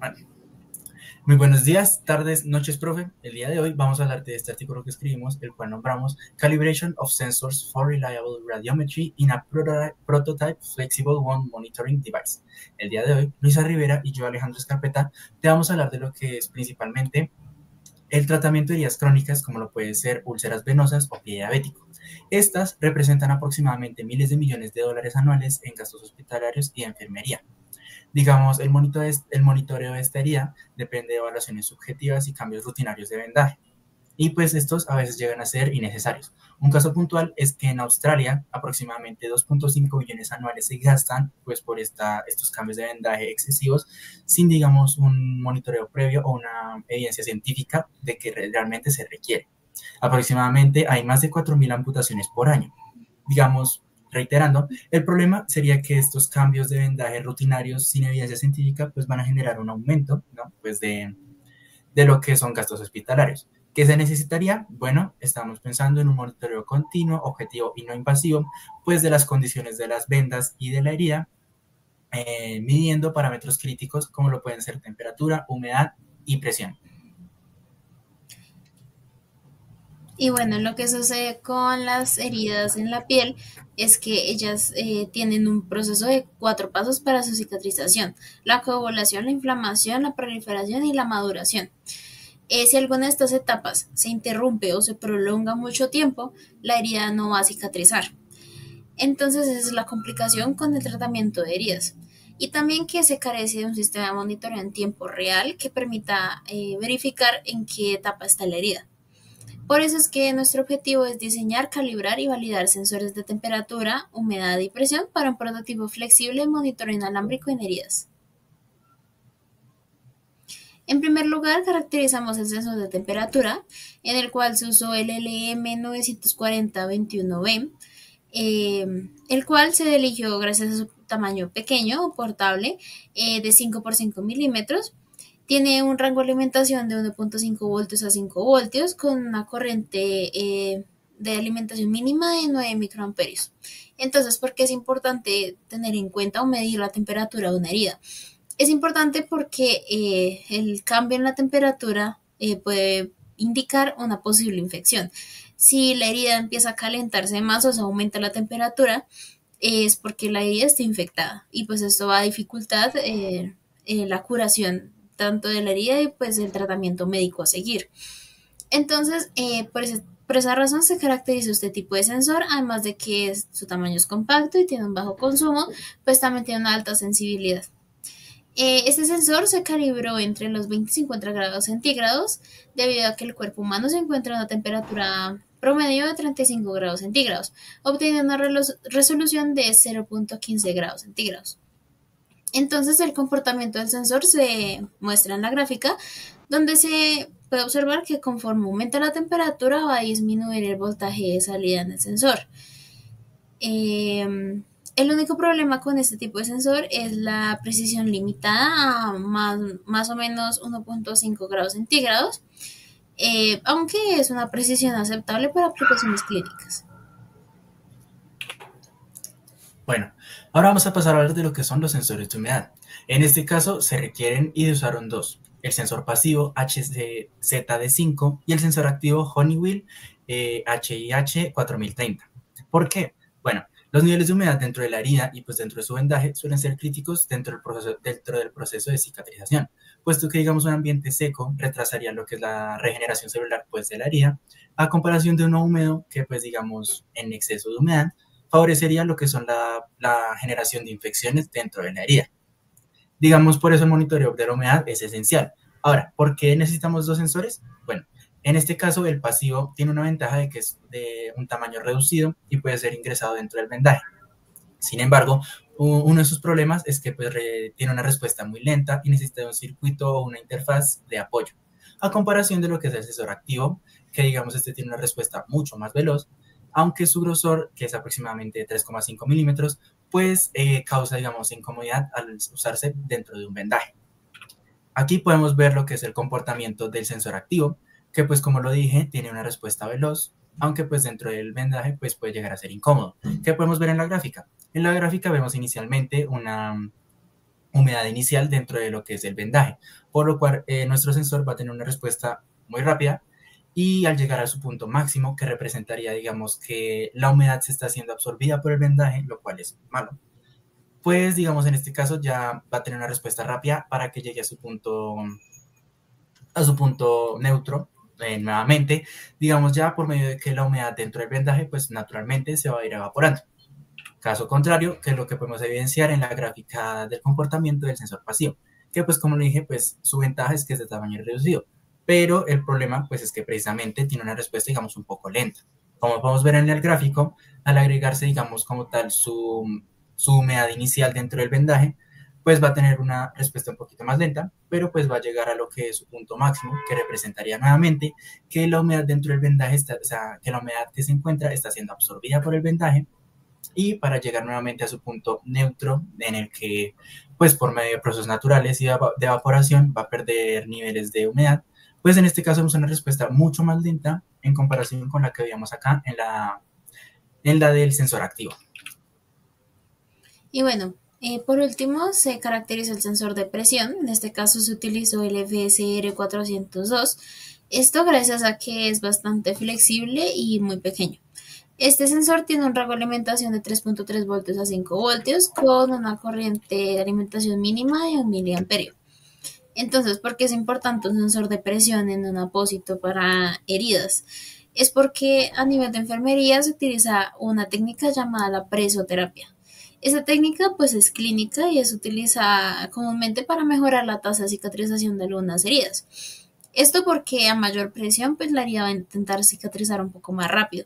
Vale. Muy buenos días, tardes, noches, profe. El día de hoy vamos a hablar de este artículo que escribimos, el cual nombramos Calibration of Sensors for Reliable Radiometry in a Prototype Flexible One Monitoring Device. El día de hoy, Luisa Rivera y yo, Alejandro Escarpeta, te vamos a hablar de lo que es principalmente el tratamiento de heridas crónicas, como lo puede ser úlceras venosas o pie diabético. Estas representan aproximadamente miles de millones de dólares anuales en gastos hospitalarios y enfermería. Digamos, el monitoreo de esta herida depende de evaluaciones subjetivas y cambios rutinarios de vendaje. Y pues estos a veces llegan a ser innecesarios. Un caso puntual es que en Australia aproximadamente 2.5 billones anuales se gastan pues por estos cambios de vendaje excesivos sin digamos un monitoreo previo o una evidencia científica de que realmente se requiere. Aproximadamente hay más de 4.000 amputaciones por año. Digamos, reiterando, el problema sería que estos cambios de vendaje rutinarios sin evidencia científica pues van a generar un aumento, ¿no? Pues de lo que son gastos hospitalarios. ¿Qué se necesitaría? Bueno, estamos pensando en un monitoreo continuo, objetivo y no invasivo, pues de las condiciones de las vendas y de la herida, midiendo parámetros críticos como lo pueden ser temperatura, humedad y presión. Y bueno, lo que sucede con las heridas en la piel es que ellas tienen un proceso de 4 pasos para su cicatrización: la coagulación, la inflamación, la proliferación y la maduración. Si alguna de estas etapas se interrumpe o se prolonga mucho tiempo, la herida no va a cicatrizar. Entonces esa es la complicación con el tratamiento de heridas. Y también que se carece de un sistema de monitoreo en tiempo real que permita verificar en qué etapa está la herida. Por eso es que nuestro objetivo es diseñar, calibrar y validar sensores de temperatura, humedad y presión para un prototipo flexible de monitoreo inalámbrico en heridas. En primer lugar, caracterizamos el sensor de temperatura, en el cual se usó el LM940-21B, el cual se eligió gracias a su tamaño pequeño o portable, de 5 por 5 milímetros. Tiene un rango de alimentación de 1.5 voltios a 5 voltios con una corriente de alimentación mínima de 9 microamperios. Entonces, ¿por qué es importante tener en cuenta o medir la temperatura de una herida? Es importante porque el cambio en la temperatura puede indicar una posible infección. Si la herida empieza a calentarse más o se aumenta la temperatura, es porque la herida está infectada y pues esto va a dificultar la curación tanto de la herida y pues el tratamiento médico a seguir. Entonces, por esa razón se caracteriza este tipo de sensor, además de que su tamaño es compacto y tiene un bajo consumo, pues también tiene una alta sensibilidad. Este sensor se calibró entre los 20 y 50 grados centígrados debido a que el cuerpo humano se encuentra a una temperatura promedio de 35 grados centígrados, obteniendo una resolución de 0.15 grados centígrados. Entonces el comportamiento del sensor se muestra en la gráfica, donde se puede observar que conforme aumenta la temperatura va a disminuir el voltaje de salida en el sensor. El único problema con este tipo de sensor es la precisión limitada a más o menos 1.5 grados centígrados, aunque es una precisión aceptable para aplicaciones clínicas. Bueno, ahora vamos a pasar a hablar de lo que son los sensores de humedad. En este caso se requieren y se usaron dos: el sensor pasivo HZD5 y el sensor activo Honeywell HIH 4030. ¿Por qué? Bueno, los niveles de humedad dentro de la herida y pues dentro de su vendaje suelen ser críticos dentro del proceso de cicatrización, puesto que digamos un ambiente seco retrasaría lo que es la regeneración celular pues de la herida, a comparación de uno húmedo que pues digamos en exceso de humedad favorecería lo que son la generación de infecciones dentro de la herida. Digamos, por eso el monitoreo de la humedad es esencial. Ahora, ¿por qué necesitamos dos sensores? Bueno, en este caso el pasivo tiene una ventaja de que es de un tamaño reducido y puede ser ingresado dentro del vendaje. Sin embargo, uno de sus problemas es que pues, tiene una respuesta muy lenta y necesita un circuito o una interfaz de apoyo, a comparación de lo que es el sensor activo, que digamos este tiene una respuesta mucho más veloz, aunque su grosor, que es aproximadamente 3,5 milímetros, pues causa, digamos, incomodidad al usarse dentro de un vendaje. Aquí podemos ver lo que es el comportamiento del sensor activo, que pues como lo dije, tiene una respuesta veloz, aunque pues dentro del vendaje pues puede llegar a ser incómodo. ¿Qué podemos ver en la gráfica? En la gráfica vemos inicialmente humedad inicial dentro de lo que es el vendaje, por lo cual nuestro sensor va a tener una respuesta muy rápida y al llegar a su punto máximo, que representaría, digamos, que la humedad se está siendo absorbida por el vendaje, lo cual es malo, pues, digamos, en este caso ya va a tener una respuesta rápida para que llegue a su punto neutro nuevamente, digamos, ya por medio de que la humedad dentro del vendaje, pues naturalmente se va a ir evaporando. Caso contrario, que es lo que podemos evidenciar en la gráfica del comportamiento del sensor pasivo, que pues como le dije, pues su ventaja es que es de tamaño reducido, pero el problema pues es que precisamente tiene una respuesta, digamos, un poco lenta. Como podemos ver en el gráfico, al agregarse, digamos, como tal su humedad inicial dentro del vendaje, pues va a tener una respuesta un poquito más lenta, pero pues va a llegar a lo que es su punto máximo, que representaría nuevamente que la humedad dentro del vendaje, o sea, que la humedad que se encuentra está siendo absorbida por el vendaje y para llegar nuevamente a su punto neutro en el que, pues por medio de procesos naturales y de evaporación, va a perder niveles de humedad, pues en este caso vemos una respuesta mucho más lenta en comparación con la que veíamos acá en la del sensor activo. Y bueno, por último se caracterizó el sensor de presión, en este caso se utilizó el FSR 402, esto gracias a que es bastante flexible y muy pequeño. Este sensor tiene un rango de alimentación de 3.3 voltios a 5 voltios con una corriente de alimentación mínima de 1 miliamperio. Entonces, ¿por qué es importante un sensor de presión en un apósito para heridas? Es porque a nivel de enfermería se utiliza una técnica llamada la presoterapia. Esta técnica pues es clínica y es utilizada comúnmente para mejorar la tasa de cicatrización de algunas heridas. Esto porque a mayor presión pues la herida va a intentar cicatrizar un poco más rápido.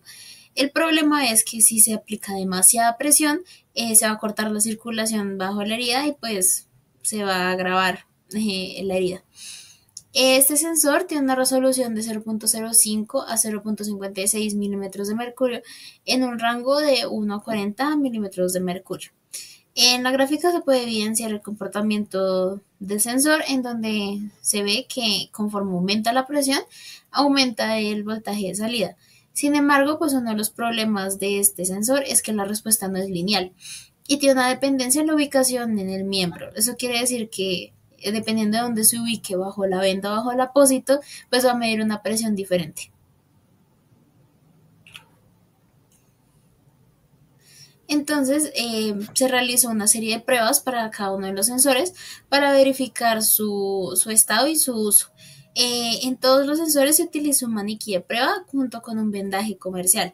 El problema es que si se aplica demasiada presión, se va a cortar la circulación bajo la herida y pues se va a agravar la herida. Este sensor tiene una resolución de 0.05 a 0.56 milímetros de mercurio en un rango de 1 a 40 milímetros de mercurio. En la gráfica se puede evidenciar el comportamiento del sensor en donde se ve que conforme aumenta la presión, aumenta el voltaje de salida. Sin embargo, pues uno de los problemas de este sensor es que la respuesta no es lineal y tiene una dependencia en la ubicación en el miembro. Eso quiere decir que dependiendo de dónde se ubique bajo la venda o bajo el apósito, pues va a medir una presión diferente. Entonces, se realizó una serie de pruebas para cada uno de los sensores para verificar su estado y su uso. En todos los sensores se utilizó un maniquí de prueba junto con un vendaje comercial.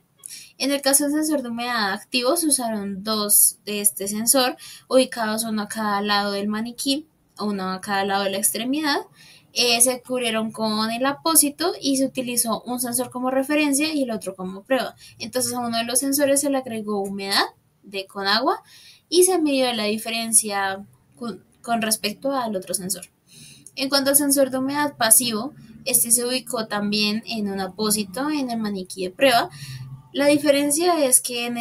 En el caso del sensor de humedad activo se usaron dos de este sensor, ubicados uno a cada lado del maniquí, uno a cada lado de la extremidad. Se cubrieron con el apósito y se utilizó un sensor como referencia y el otro como prueba. Entonces a uno de los sensores se le agregó humedad con agua y se midió la diferencia con respecto al otro sensor. En cuanto al sensor de humedad pasivo, este se ubicó también en un apósito en el maniquí de prueba. La diferencia es que en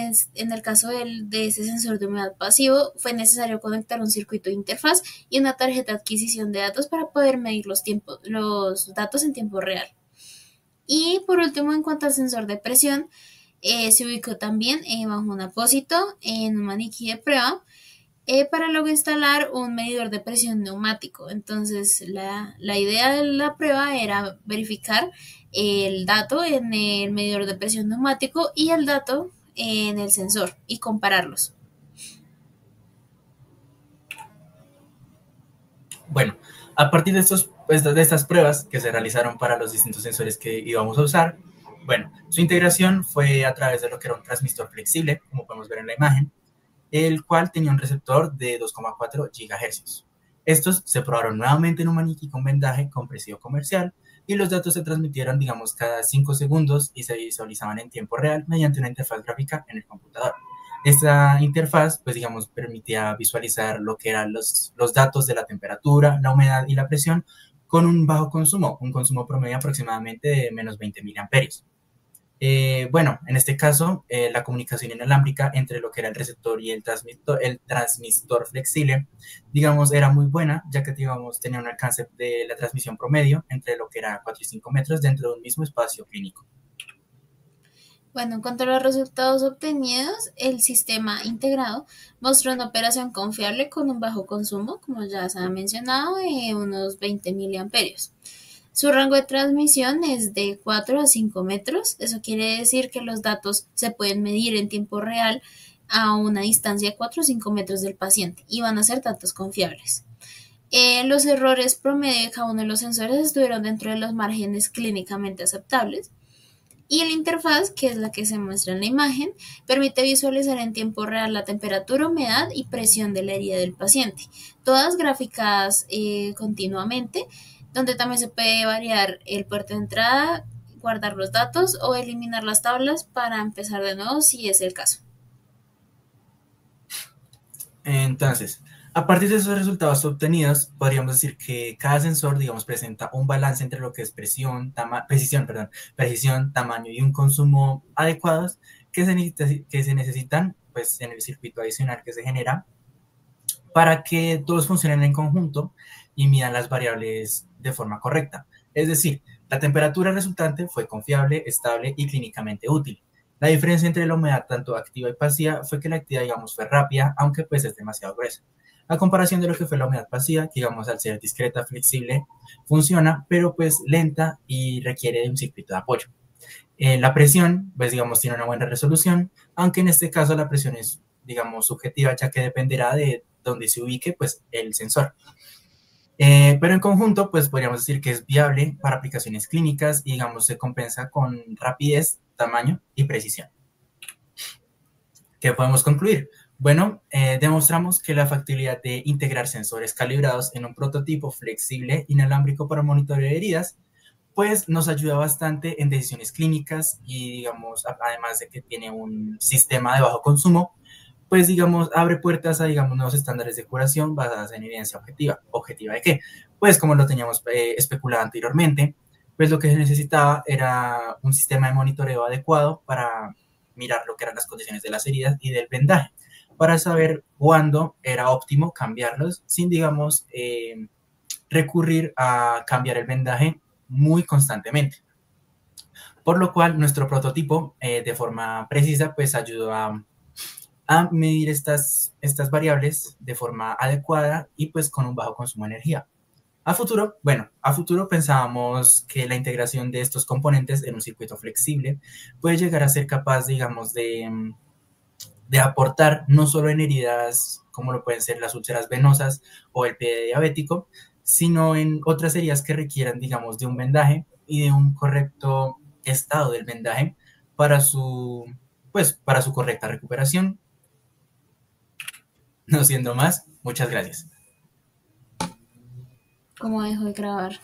el caso de ese sensor de humedad pasivo fue necesario conectar un circuito de interfaz y una tarjeta de adquisición de datos para poder medir los datos en tiempo real. Y por último, en cuanto al sensor de presión, se ubicó también bajo un apósito en un maniquí de prueba para luego instalar un medidor de presión neumático. Entonces, la idea de la prueba era verificar el dato en el medidor de presión neumático y el dato en el sensor y compararlos. Bueno, a partir de estas pruebas que se realizaron para los distintos sensores que íbamos a usar, bueno, su integración fue a través de lo que era un transmistor flexible, como podemos ver en la imagen, el cual tenía un receptor de 2,4 GHz. Estos se probaron nuevamente en un maniquí con vendaje con precio comercial y los datos se transmitieron, digamos, cada 5 segundos y se visualizaban en tiempo real mediante una interfaz gráfica en el computador. Esta interfaz, pues digamos, permitía visualizar lo que eran los datos de la temperatura, la humedad y la presión con un bajo consumo, un consumo promedio aproximadamente de menos 20 miliamperios. Bueno, en este caso, la comunicación inalámbrica entre lo que era el receptor y el transmisor flexible, digamos, era muy buena, ya que, digamos, tenía un alcance de la transmisión promedio entre lo que era 4 y 5 metros dentro de un mismo espacio clínico. Bueno, en cuanto a los resultados obtenidos, el sistema integrado mostró una operación confiable con un bajo consumo, como ya se ha mencionado, de unos 20 miliamperios. Su rango de transmisión es de 4 a 5 metros. Eso quiere decir que los datos se pueden medir en tiempo real a una distancia de 4 o 5 metros del paciente y van a ser datos confiables. Los errores promedio de cada uno de los sensores estuvieron dentro de los márgenes clínicamente aceptables. Y la interfaz, que es la que se muestra en la imagen, permite visualizar en tiempo real la temperatura, humedad y presión de la herida del paciente, todas graficadas continuamente, donde también se puede variar el puerto de entrada, guardar los datos o eliminar las tablas para empezar de nuevo si es el caso. Entonces, a partir de esos resultados obtenidos, podríamos decir que cada sensor, digamos, presenta un balance entre lo que es precisión, tamaño y un consumo adecuados que se necesitan pues, en el circuito adicional que se genera para que todos funcionen en conjunto y midan las variables de forma correcta. Es decir, la temperatura resultante fue confiable, estable y clínicamente útil. La diferencia entre la humedad tanto activa y pasiva fue que la actividad, digamos, fue rápida, aunque pues es demasiado gruesa. A comparación de lo que fue la humedad pasiva, que, digamos, al ser discreta, flexible, funciona, pero pues lenta y requiere de un circuito de apoyo. La presión, pues digamos, tiene una buena resolución, aunque en este caso la presión es, digamos, subjetiva, ya que dependerá de dónde se ubique, pues, el sensor. Pero en conjunto, pues podríamos decir que es viable para aplicaciones clínicas y, digamos, se compensa con rapidez, tamaño y precisión. ¿Qué podemos concluir? Bueno, demostramos que la factibilidad de integrar sensores calibrados en un prototipo flexible inalámbrico para monitoreo de heridas pues nos ayuda bastante en decisiones clínicas y digamos, además de que tiene un sistema de bajo consumo, pues digamos, abre puertas a digamos nuevos estándares de curación basadas en evidencia objetiva. ¿Objetiva de qué? Pues como lo teníamos especulado anteriormente, pues lo que se necesitaba era un sistema de monitoreo adecuado para mirar lo que eran las condiciones de las heridas y del vendaje, para saber cuándo era óptimo cambiarlos sin, digamos, recurrir a cambiar el vendaje muy constantemente. Por lo cual, nuestro prototipo, de forma precisa, pues ayudó a medir estas variables de forma adecuada y pues con un bajo consumo de energía. A futuro, bueno, a futuro pensábamos que la integración de estos componentes en un circuito flexible puede llegar a ser capaz, digamos, de aportar no solo en heridas como lo pueden ser las úlceras venosas o el pie diabético, sino en otras heridas que requieran, digamos, de un vendaje y de un correcto estado del vendaje para su, pues, para su correcta recuperación. No siendo más, muchas gracias. ¿Cómo dejo de grabar?